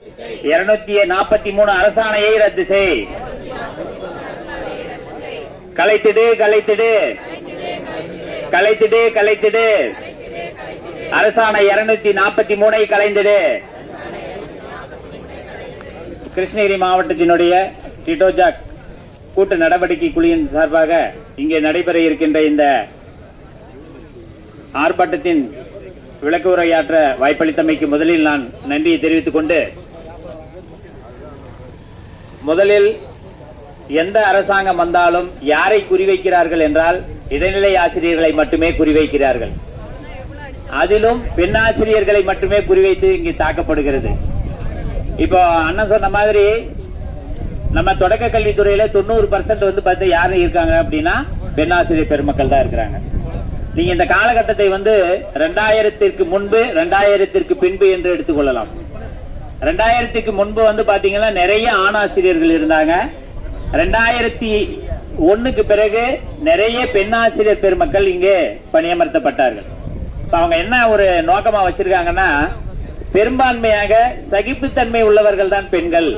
243 அரசாணையை ரத்து செய். கலைத்திடு கலைத்திடு கலைத்திடு கலைத்திடு. அரசாணை 243 கலைந்திடு. கிருஷ்ணகிரி மாவட்டத்தினுடைய டிட்டோஜாக் கூட்டு நடவடிக்கை குழுவின் சார்பாக இங்கே நடைபெற இருக்கின்ற இந்த ஆர்ப்பாட்டத்தின் விளக்க உரையாற்ற வாய்ப்பளித்தமைக்கு முதலில் நான் நன்றியை தெரிவித்துக் கொண்டு, முதலில் எந்த அரசாங்கம் வந்தாலும் யாரை குறிவைக்கிறார்கள் என்றால் இடைநிலை ஆசிரியர்களை மட்டுமே குறிவைக்கிறார்கள். அதிலும் பெண் ஆசிரியர்களை மட்டுமே குறிவைத்து இங்கு தாக்கப்படுகிறது. இப்போ அண்ணன் சொன்ன மாதிரி நம்ம தொடக்க கல்வித்துறையில 90% வந்து பார்த்து யாரு இருக்காங்க அப்படின்னா பெண் ஆசிரியர் பெருமக்கள் தான் இருக்கிறாங்க. நீங்க இந்த காலகட்டத்தை வந்து 2000ற்கு முன்பு 2000ற்கு பின்பு என்று எடுத்துக்கொள்ளலாம். 2000ற்கு முன்பு வந்து பாத்தீங்கன்னா நிறைய ஆண் ஆசிரியர்கள் இருந்தாங்க. 2001க்கு பிறகு நிறைய பெண் ஆசிரியர் பெருமக்கள் இங்கே பணியமர்த்தப்பட்டார்கள். அவங்க என்ன ஒரு நோக்கமா வச்சிருக்காங்கன்னா, பெரும்பான்மையாக சகிப்புத்தன்மை உள்ளவர்கள் தான் பெண்கள்,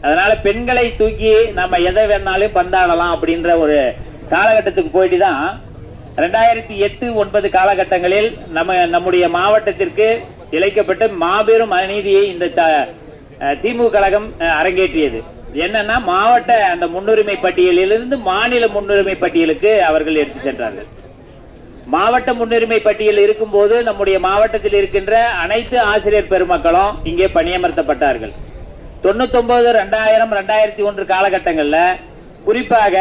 அதனால பெண்களை தூக்கி நம்ம எதை வேணாலும் பந்தாடலாம் அப்படின்ற ஒரு காலகட்டத்துக்கு போயிட்டு தான் 2008-9 காலகட்டங்களில் நம்முடைய மாவட்டத்திற்கு இழைக்கப்பட்ட மாபெரும் அநீதியை இந்த திமுக கழகம் அரங்கேற்றியது. என்னன்னா, மாவட்ட அந்த முன்னுரிமை பட்டியலிலிருந்து மாநில முன்னுரிமை பட்டியலுக்கு அவர்கள் எடுத்து சென்றார்கள். மாவட்ட முன்னுரிமை பட்டியல் இருக்கும் போது நம்முடைய மாவட்டத்தில் இருக்கின்ற அனைத்து ஆசிரியர் பெருமக்களும் இங்கே பணியமர்த்தப்பட்டார்கள். 99, 2000, 2001 காலகட்டங்களில் குறிப்பாக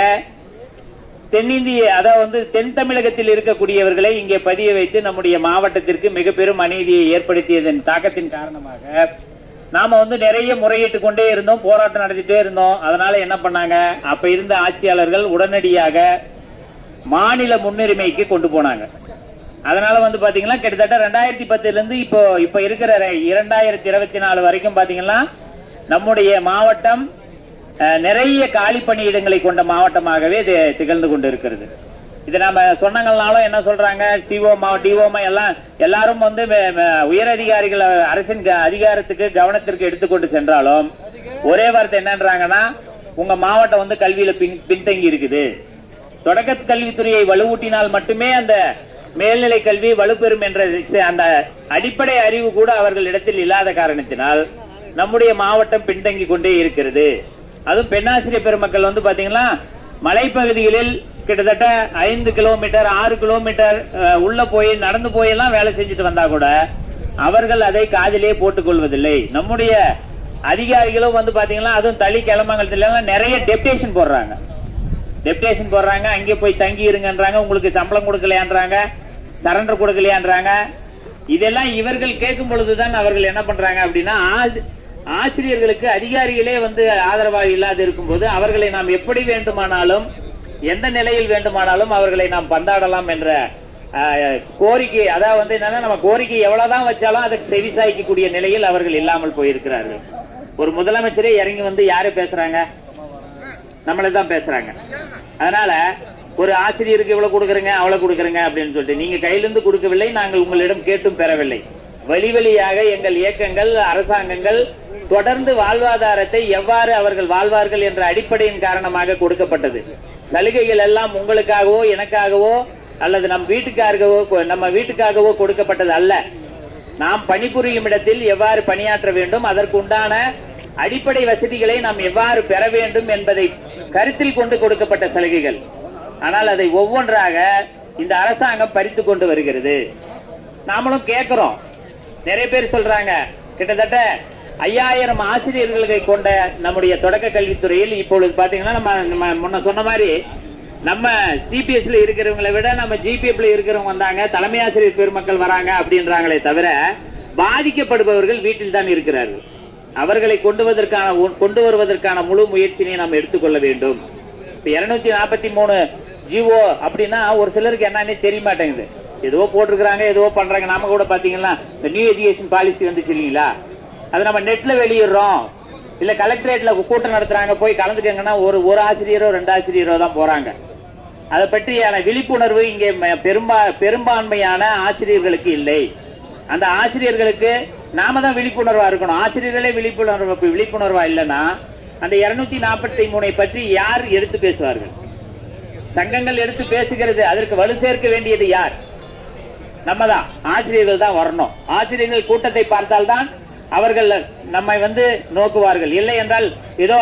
தென்னிந்திய, அதாவது தென் தமிழகத்தில் இருக்கக்கூடியவர்களை இங்கே பதிய வைத்து நம்முடைய மாவட்டத்திற்கு மிக பெரும் அநீதியை ஏற்படுத்தியதன் தாக்கத்தின் காரணமாக நாம நிறைய முறையிட்டு கொண்டே இருந்தோம், போராட்டம் நடத்திட்டே இருந்தோம். அதனால என்ன பண்ணாங்க, அப்ப இருந்த ஆட்சியாளர்கள் உடனடியாக மாநில முன்னுரிமைக்கு கொண்டு போனாங்க. அதனால பாத்தீங்கன்னா கிட்டத்தட்ட 2010 இருந்து இப்ப இருக்கிற 2024 வரைக்கும் பாத்தீங்கன்னா நம்முடைய மாவட்டம் நிறைய காலி பணியிடங்களை கொண்ட மாவட்டமாகவே திகழ்ந்து கொண்டு இருக்கிறது. இது நம்ம சொன்னங்கள்னாலும் என்ன சொல்றாங்க, சிஓமா டிஓமா எல்லாரும் உயர் அதிகாரிகள் அரசின் அதிகாரத்துக்கு கவனத்திற்கு எடுத்துக்கொண்டு சென்றாலும் ஒரே வார்த்தை என்னன்றாங்கன்னா, உங்க மாவட்டம் கல்வியில பின்தங்கி இருக்குது. தொடக்க கல்வித்துறையை வலுவூட்டினால் மட்டுமே அந்த மேல்நிலை கல்வி வலுப்பெறும் என்ற அந்த அடிப்படை அறிவு கூட அவர்களிடத்தில் இல்லாத காரணத்தினால் நம்முடைய மாவட்டம் பின்தங்கி கொண்டே இருக்கிறது. அதுவும் பெண்ணாசிரியர் பெருமக்கள் பாத்தீங்கன்னா மலைப்பகுதிகளில் கிட்டத்தட்ட 5 கிலோமீட்டர் 6 கிலோமீட்டர் உள்ள போய் நடந்து போயெல்லாம் வேலை செஞ்சுட்டு வந்தா கூட அவர்கள் அதை காதிலே போட்டுக் கொள்வதில்லை. நம்முடைய அதிகாரிகளும் பாத்தீங்கன்னா அதுவும் தளி கிளம்பங்கத்துல நிறைய டெப்டேஷன் போடுறாங்க. அங்கே போய் தங்கி இருங்கன்றாங்க, உங்களுக்கு சம்பளம் கொடுக்கலையான்றாங்க, சரண்டர் கொடுக்கலையான்றாங்க. இதெல்லாம் இவர்கள் கேட்கும் பொழுதுதான் அவர்கள் என்ன பண்றாங்க அப்படின்னா, ஆசிரியர்களுக்கு அதிகாரிகளே ஆதரவாக இல்லாது இருக்கும் போது அவர்களை நாம் எப்படி வேண்டுமானாலும் எந்த நிலையில் வேண்டுமானாலும் அவர்களை நாம் பந்தாடலாம் என்ற கோரிக்கை, அதாவது என்னன்னா நம்ம கோரிக்கை எவ்வளவுதான் வச்சாலும் அதுக்கு செவிசாய்க்கக்கூடிய நிலையில் அவர்கள் இல்லாமல் போயிருக்கிறார்கள். ஒரு முதலமைச்சரே இறங்கி யாரு பேசுறாங்க, நம்மளை தான் பேசுறாங்க. அதனால ஒரு ஆசிரியருக்கு இவ்வளவு கொடுக்கறங்க அவ்வளவு கொடுக்கறங்க அப்படின்னு சொல்லிட்டு நீங்க கையிலிருந்து கொடுக்கவில்லை, நாங்கள் உங்களிடம் கேட்டும் பெறவில்லை. வழி வழியாக எங்கள் இயக்கங்கள் அரசாங்கங்கள் தொடர்ந்து வாழ்வாதாரத்தை எவ்வாறு அவர்கள் வாழ்வார்கள் என்ற அடிப்படையின் காரணமாக கொடுக்கப்பட்டது. சலுகைகள் எல்லாம் உங்களுக்காகவோ எனக்காகவோ அல்லது நம்ம வீட்டுக்காகவோ கொடுக்கப்பட்டது அல்ல. நாம் பணிபுரியும் இடத்தில் எவ்வாறு பணியாற்ற வேண்டும், அதற்கு உண்டான அடிப்படை வசதிகளை நாம் எவ்வாறு பெற வேண்டும் என்பதை கருத்தில் கொண்டு கொடுக்கப்பட்ட சலுகைகள். ஆனால் அதை ஒவ்வொன்றாக இந்த அரசாங்கம் பறித்துக் கொண்டு வருகிறது. நாமளும் கேட்கிறோம். நிறைய பேர் சொல்றாங்க, கிட்டத்தட்ட 5000 ஆசிரியர்களை கொண்ட நம்முடைய தொடக்க கல்வித்துறையில் இப்பொழுது பாத்தீங்கன்னா நம்ம முன்ன சொன்ன மாதிரி நம்ம சிபிஎஸ்ல இருக்கிறவங்களை விட நம்ம ஜிபிஎஃப்ல இருக்கிறவங்க வந்தாங்க, தலைமை ஆசிரியர் பெருமக்கள் வராங்க அப்படின்றாங்களே தவிர பாதிக்கப்படுபவர்கள் வீட்டில் தான் இருக்கிறார்கள். அவர்களை கொண்டு வருவதற்கான முழு முயற்சியை நாம் எடுத்துக்கொள்ள வேண்டும். 243 ஜிஓ அப்படின்னா ஒரு சிலருக்கு என்னன்னே தெரிய மாட்டேங்குது. ஏதோ போட்டிருக்கிறாங்க, ஏதோ பண்றாங்க. நாம கூட பாத்தீங்கன்னா இந்த நியூ எஜுகேஷன் பாலிசி வந்துச்சு இல்லீங்களா, அது நம்ம நெட்ல வெளியிடுறோம், இல்ல கலெக்டரேட்ல கூட்டம் நடத்துறாங்க, போய் கலந்துக்கங்கன்னா ஒரு ஆசிரியரோ 2 ஆசிரியரோ தான் போறாங்க. அதை பற்றியான விழிப்புணர்வு இங்கே பெரும்பான்மையான ஆசிரியர்களுக்கு இல்லை. அந்த ஆசிரியர்களுக்கு நாம தான் விழிப்புணர்வா இருக்கணும். ஆசிரியர்களே விழிப்புணர்வா இல்லைன்னா அந்த 243 பற்றி யார் எடுத்து பேசுவார்கள்? சங்கங்கள் எடுத்து பேசுகிறது. அதற்கு வலு சேர்க்க வேண்டியது யார்? நம்ம தான், ஆசிரியர்கள் தான் வரணும். ஆசிரியர்கள் கூட்டத்தை பார்த்தால்தான் அவர்கள் நம்மை நோக்குவார்கள். இல்லை என்றால் ஏதோ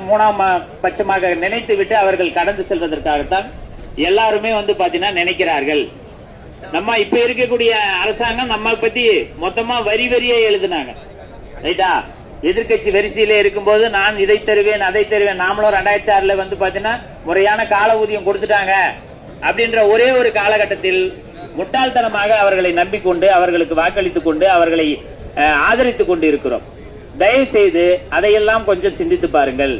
மூணாம் பட்சமாக நினைத்து விட்டு அவர்கள் கடந்து செல்வதற்காகத்தான் எல்லாருமே பாத்தீங்கன்னா நினைக்கிறார்கள். நம்ம இப்ப இருக்கக்கூடிய அரசாங்கம் நம்ம பத்தி மொத்தமா வரி வரியே எழுதினாங்க, ரைட்டா? எதிர்கட்சி வரிசையில இருக்கும்போது நான் இதை தருவேன் அதை தருவேன். நாமளும் 2006 பாத்தீங்கன்னா முறையான கால ஊதியம் கொடுத்துட்டாங்க அப்படின்ற ஒரே ஒரு காலகட்டத்தில் முட்டாள்தனமாக அவர்களை நம்பிக்கொண்டு அவர்களுக்கு வாக்களித்துக் கொண்டு அவர்களை ஆதரித்துக் கொண்டு இருக்கிறோம். தயவு செய்து அதையெல்லாம் கொஞ்சம் சிந்தித்து பாருங்கள்.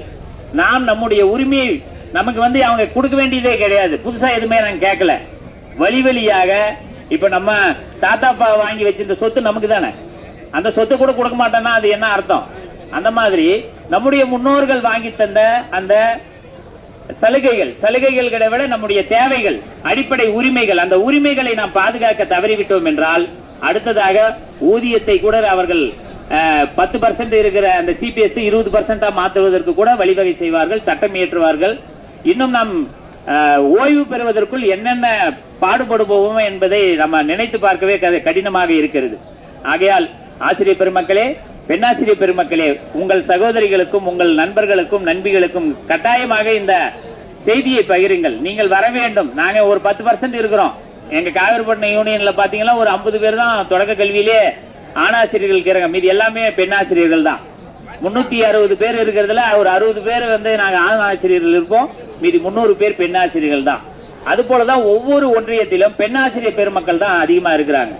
நாம் நம்முடைய உரிமையை நமக்கு அவங்க கொடுக்க வேண்டியதே கிடையாது. புதுசா எதுவுமே நாங்க கேட்கல. வழி வழியாக இப்ப நம்ம தாத்தாப்பா வாங்கி வச்சிருந்த சொத்து நமக்கு தானே. அந்த சொத்து கூட கொடுக்க மாட்டோம்னா அது என்ன அர்த்தம்? அந்த மாதிரி நம்முடைய முன்னோர்கள் வாங்கி தந்த அந்த சலுகைகளை விட நம்முடைய தேவைகள், அடிப்படை உரிமைகள், அந்த உரிமைகளை நாம் பாதுகாக்க தவறிவிட்டோம் என்றால் அடுத்ததாக ஊதியத்தை கூட அவர்கள் 10% இருக்கிற அந்த சிபிஎஸ் 20% மாற்றுவதற்கு கூட வழிவகை செய்வார்கள், சட்டம் இயற்றுவார்கள். இன்னும் நாம் ஓய்வு பெறுவதற்குள் என்னென்ன பாடுபடுவோம் என்பதை நம்ம நினைத்து பார்க்கவே கடினமாக இருக்கிறது. ஆகையால் ஆசிரியர் பெருமக்களே, பெண்ணாசிரியர் பெருமக்களே, உங்கள் சகோதரிகளுக்கும் உங்கள் நண்பர்களுக்கும் நண்பிகளுக்கும் கட்டாயமாக இந்த செய்தியை பகிருங்கள். நீங்கள் வர வேண்டும். நாங்க ஒரு 10% இருக்கிறோம். எங்க காவிரிப்பட்டினம் யூனியன்ல பாத்தீங்கன்னா ஒரு 50 பேர் தான் தொடக்க கல்வியிலே ஆணாசிரியர்கள் இருக்கிறாங்க. மீதி எல்லாமே பெண்ணாசிரியர்கள் தான். 360 பேர் இருக்கிறதுல ஒரு 60 பேர் நாங்க ஆணாசிரியர்கள் இருப்போம். மீதி 300 பேர் பெண்ணாசிரியர்கள் தான். அது போலதான் ஒவ்வொரு ஒன்றியத்திலும் பெண்ணாசிரியர் பெருமக்கள் தான் அதிகமா இருக்கிறாங்க.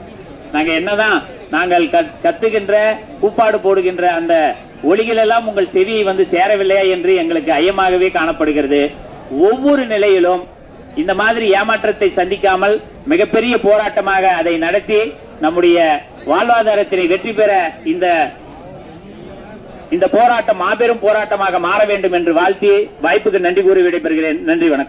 நாங்க என்னதான் நாங்கள் கத்துகின்ற கூப்பாடு போடுகின்ற அந்த ஒலிகள் எல்லாம் உங்கள் செவியை சேரவில்லையா என்று எங்களுக்கு ஐயமாகவே காணப்படுகிறது. ஒவ்வொரு நிலையிலும் இந்த மாதிரி ஏமாற்றத்தை சந்திக்காமல் மிகப்பெரிய போராட்டமாக அதை நடத்தி நம்முடைய வாழ்வாதாரத்தினை வெற்றி பெற இந்த போராட்டம் மாபெரும் போராட்டமாக மாற வேண்டும் என்று வாழ்த்தி வாய்ப்புக்கு நன்றி கூறி விடைபெறுகிறேன். நன்றி, வணக்கம்.